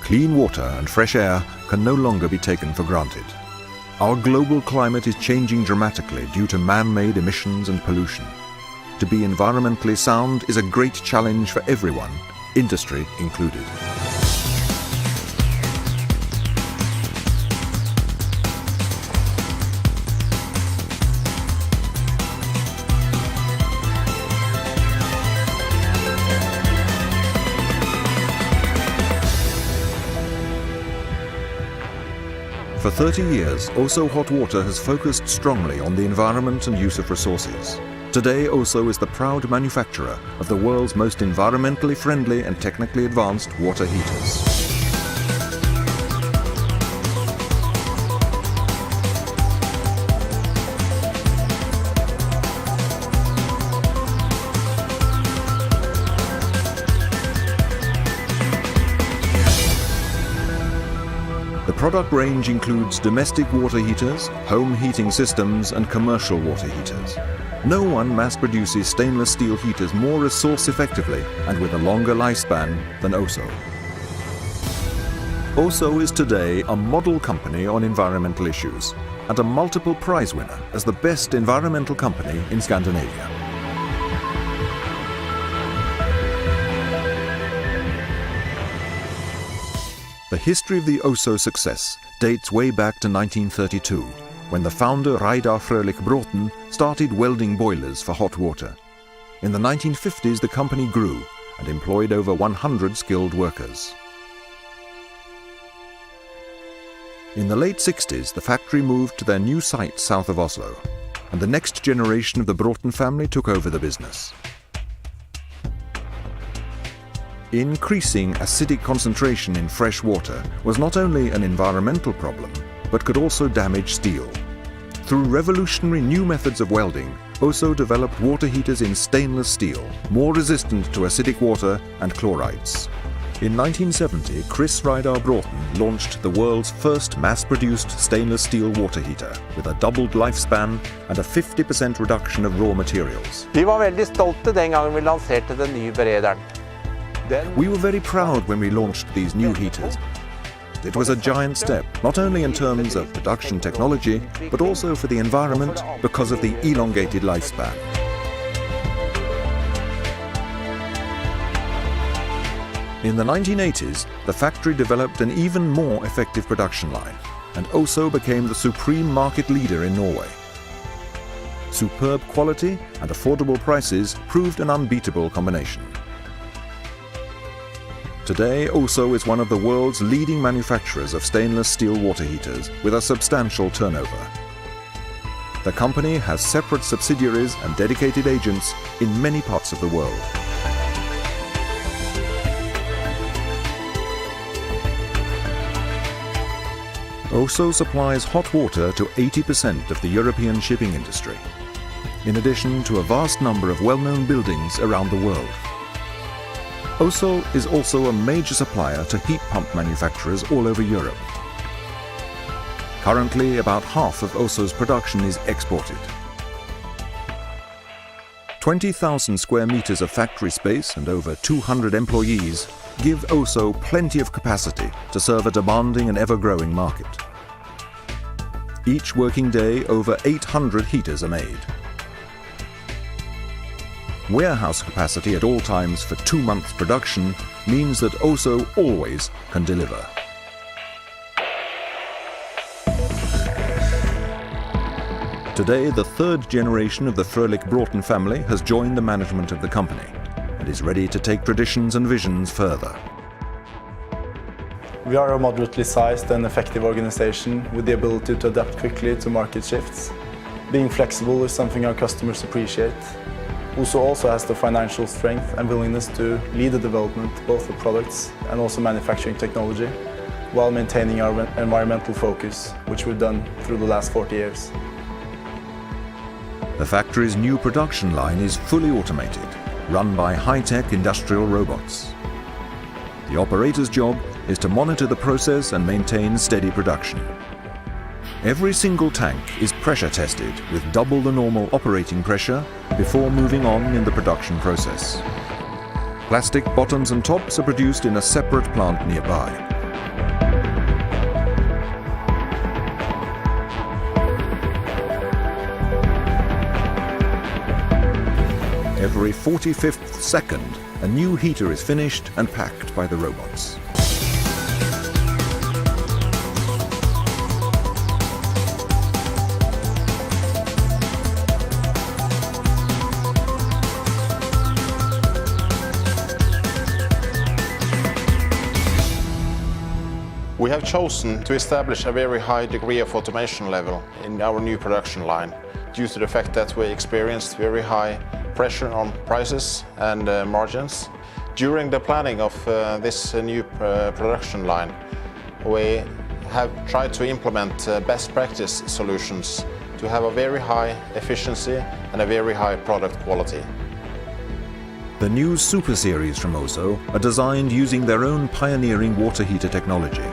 Clean water and fresh air can no longer be taken for granted. Our global climate is changing dramatically due to man-made emissions and pollution. To be environmentally sound is a great challenge for everyone, industry included. For 30 years, OSO Hotwater has focused strongly on the environment and use of resources. Today, OSO is the proud manufacturer of the world's most environmentally friendly and technically advanced water heaters. The product range includes domestic water heaters, home heating systems, and commercial water heaters. No one mass produces stainless steel heaters more resource effectively and with a longer lifespan than OSO. OSO is today a model company on environmental issues and a multiple prize winner as the best environmental company in Scandinavia. The history of the OSO success dates way back to 1932, when the founder Reidar Frølich Bråten started welding boilers for hot water. In the 1950s, the company grew and employed over 100 skilled workers. In the late 60s, the factory moved to their new site south of Oslo, and the next generation of the Bråten family took over the business. Increasing acidic concentration in fresh water was not only an environmental problem, but could also damage steel. Through revolutionary new methods of welding, OSO developed water heaters in stainless steel, more resistant to acidic water and chlorides. In 1970, Chris Reidar Bråten launched the world's first mass-produced stainless steel water heater with a doubled lifespan and a 50% reduction of raw materials. Vi var veldig stolte den gangen vi lanserte den nye berederen. We were very proud when we launched these new heaters. It was a giant step, not only in terms of production technology, but also for the environment because of the elongated lifespan. In the 1980s, the factory developed an even more effective production line, and OSO became the supreme market leader in Norway. Superb quality and affordable prices proved an unbeatable combination. Today, OSO is one of the world's leading manufacturers of stainless steel water heaters with a substantial turnover. The company has separate subsidiaries and dedicated agents in many parts of the world. OSO supplies hot water to 80% of the European shipping industry, in addition to a vast number of well-known buildings around the world. OSO is also a major supplier to heat pump manufacturers all over Europe. Currently, about half of OSO's production is exported. 20,000 square meters of factory space and over 200 employees give OSO plenty of capacity to serve a demanding and ever-growing market. Each working day, over 800 heaters are made. Warehouse capacity at all times for 2 months production means that OSO always can deliver. Today, the third generation of the Frølich Bråten family has joined the management of the company and is ready to take traditions and visions further. We are a moderately sized and effective organization with the ability to adapt quickly to market shifts. Being flexible is something our customers appreciate. OSO also has the financial strength and willingness to lead the development both of products and also manufacturing technology, while maintaining our environmental focus, which we've done through the last 40 years. The factory's new production line is fully automated, run by high-tech industrial robots. The operator's job is to monitor the process and maintain steady production. Every single tank is pressure tested with double the normal operating pressure before moving on in the production process. Plastic bottoms and tops are produced in a separate plant nearby. Every 45th second, a new heater is finished and packed by the robots. We have chosen to establish a very high degree of automation level in our new production line due to the fact that we experienced very high pressure on prices and margins. During the planning of this new production line, we have tried to implement best practice solutions to have a very high efficiency and a very high product quality. The new Super Series from OSO are designed using their own pioneering water heater technology.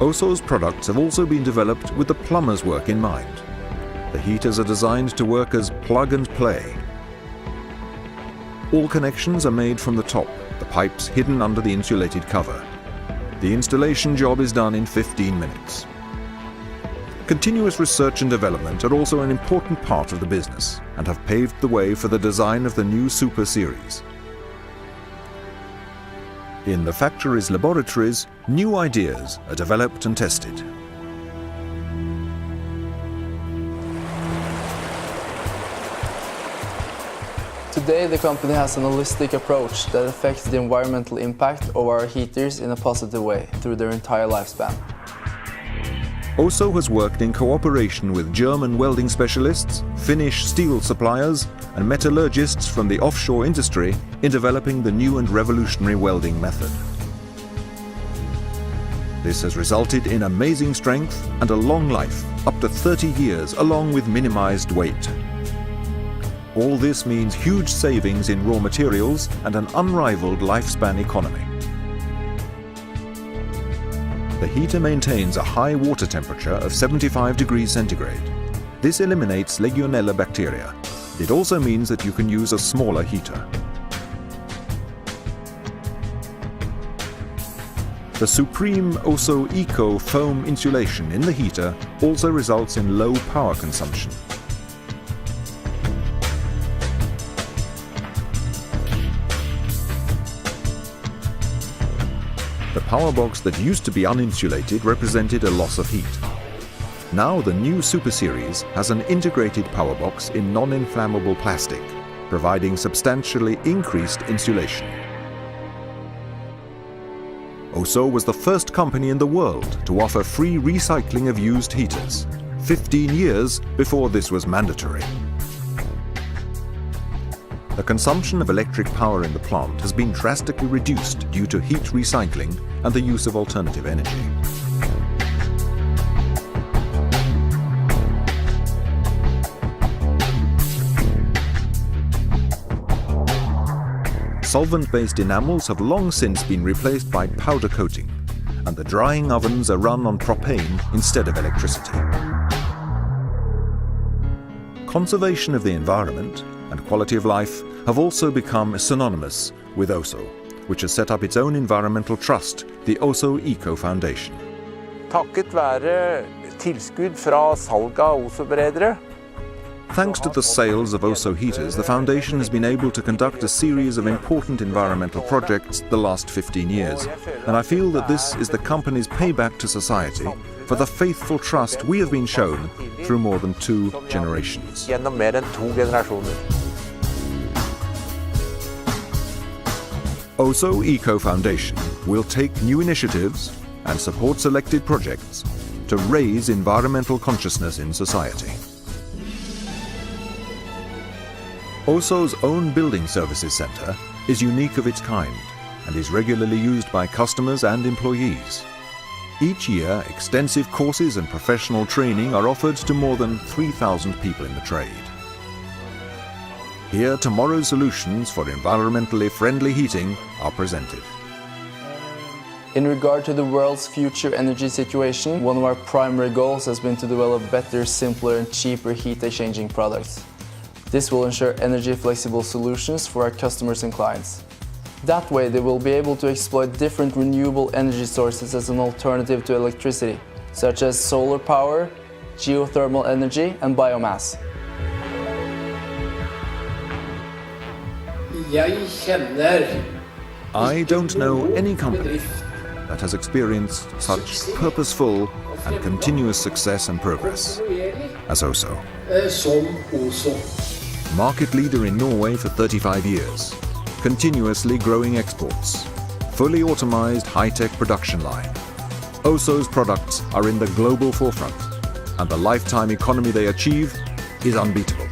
OSO's products have also been developed with the plumber's work in mind. The heaters are designed to work as plug and play. All connections are made from the top, the pipes hidden under the insulated cover. The installation job is done in 15 minutes. Continuous research and development are also an important part of the business and have paved the way for the design of the new Super Series. In the factory's laboratories, new ideas are developed and tested. Today, the company has an holistic approach that affects the environmental impact of our heaters in a positive way through their entire lifespan. OSO has worked in cooperation with German welding specialists, Finnish steel suppliers, and metallurgists from the offshore industry in developing the new and revolutionary welding method. This has resulted in amazing strength and a long life, up to 30 years, along with minimized weight. All this means huge savings in raw materials and an unrivaled lifespan economy. The heater maintains a high water temperature of 75 degrees centigrade. This eliminates Legionella bacteria. It also means that you can use a smaller heater. The supreme OSO Eco foam insulation in the heater also results in low power consumption. The power box that used to be uninsulated represented a loss of heat. Now the new Super Series has an integrated power box in non-inflammable plastic, providing substantially increased insulation. OSO was the first company in the world to offer free recycling of used heaters, 15 years before this was mandatory. The consumption of electric power in the plant has been drastically reduced due to heat recycling and the use of alternative energy. Solvent-based enamels have long since been replaced by powder coating, and the drying ovens are run on propane instead of electricity. Conservation of the environment and quality of life have also become synonymous with OSO, which has set up its own environmental trust, the OSO Eco Foundation. Takket være tilskudd fra salg av OSO-beredere. Thanks to the sales of OSO heaters, the foundation has been able to conduct a series of important environmental projects the last 15 years, and I feel that this is the company's payback to society for the faithful trust we have been shown through more than 2 generations. Gjennom mer enn 2 generasjoner. OSO Eco Foundation will take new initiatives and support selected projects to raise environmental consciousness in society. OSO's own building services centre is unique of its kind and is regularly used by customers and employees. Each year, extensive courses and professional training are offered to more than 3,000 people in the trade. Here, tomorrow's solutions for environmentally friendly heating are presented. In regard to the world's future energy situation, one of our primary goals has been to develop better, simpler and cheaper heat exchanging products. This will ensure energy-flexible solutions for our customers and clients. That way they will be able to exploit different renewable energy sources as an alternative to electricity, such as solar power, geothermal energy and biomass. I don't know any company that has experienced such purposeful and continuous success and progress as OSO. Market leader in Norway for 35 years, continuously growing exports, fully automized high-tech production line. OSO's products are in the global forefront, and the lifetime economy they achieve is unbeatable.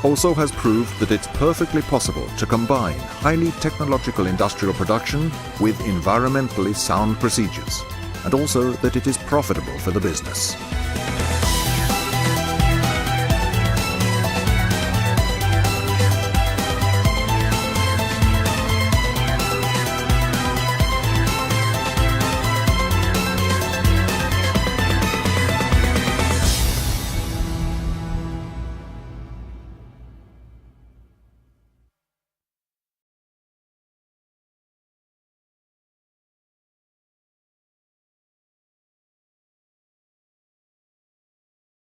OSO has proved that it's perfectly possible to combine highly technological industrial production with environmentally sound procedures, and also that it is profitable for the business.